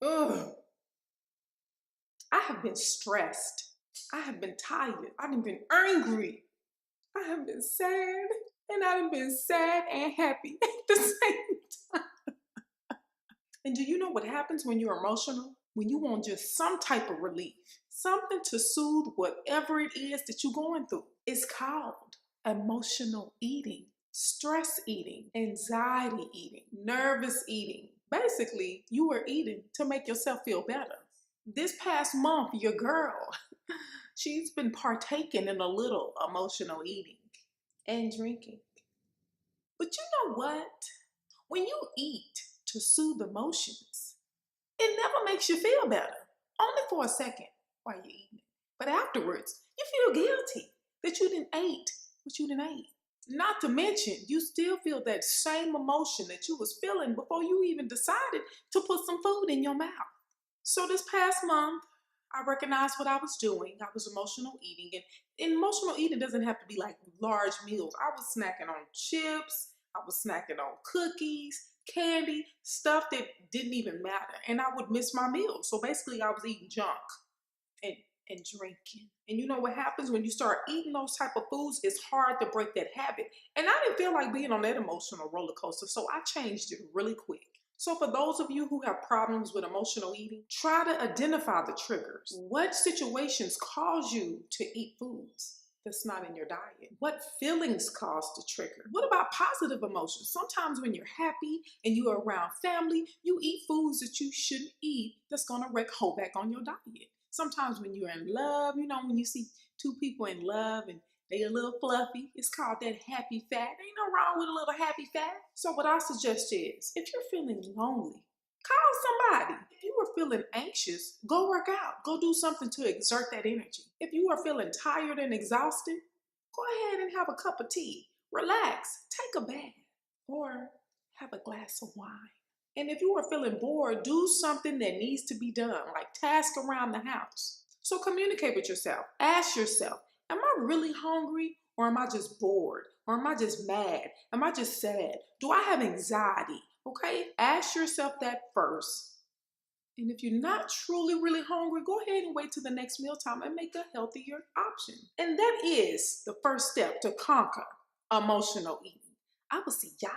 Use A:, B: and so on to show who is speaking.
A: Ugh. I have been stressed. I have been tired. I have been angry. I have been sad. And I have been sad and happy at the same time. And do you know what happens when you're emotional? When you want just some type of relief, something to soothe whatever it is that you're going through. It's called emotional eating, stress eating, anxiety eating, nervous eating. Basically, you are eating to make yourself feel better. This past month, your girl, she's been partaking in a little emotional eating and drinking. But you know what? When you eat to soothe emotions, it never makes you feel better. Only for a second while you're eating it. But afterwards, you feel guilty that you didn't eat what you didn't eat. Not to mention, you still feel that same emotion that you was feeling before you even decided to put some food in your mouth. So this past month, I recognized what I was doing. I was emotional eating. And emotional eating doesn't have to be like large meals. I was snacking on chips. I was snacking on cookies, candy, stuff that didn't even matter. And I would miss my meals. So basically, I was eating junk and, and drinking. And you know what happens when you start eating those type of foods? It's hard to break that habit. And I didn't feel like being on that emotional roller coaster. So I changed it really quick. So for those of you who have problems with emotional eating, try to identify the triggers. What situations cause you to eat foods that's not in your diet? What feelings cause the trigger? What about positive emotions? Sometimes when you're happy and you're around family, you eat foods that you shouldn't eat that's gonna wreak havoc on your diet. Sometimes when you're in love, when you see two people in love and they a little fluffy. It's called that happy fat. Ain't no wrong with a little happy fat. So what I suggest is, if you're feeling lonely, call somebody. If you are feeling anxious, go work out. Go do something to exert that energy. If you are feeling tired and exhausted, go ahead and have a cup of tea. Relax. Take a bath. Or have a glass of wine. And if you are feeling bored, do something that needs to be done, like task around the house. So communicate with yourself. Ask yourself, am I really hungry or am I just bored? Or am I just mad? Am I just sad? Do I have anxiety? Okay, ask yourself that first. And if you're not truly really hungry, go ahead and wait till the next mealtime and make a healthier option. And that is the first step to conquer emotional eating. I will see y'all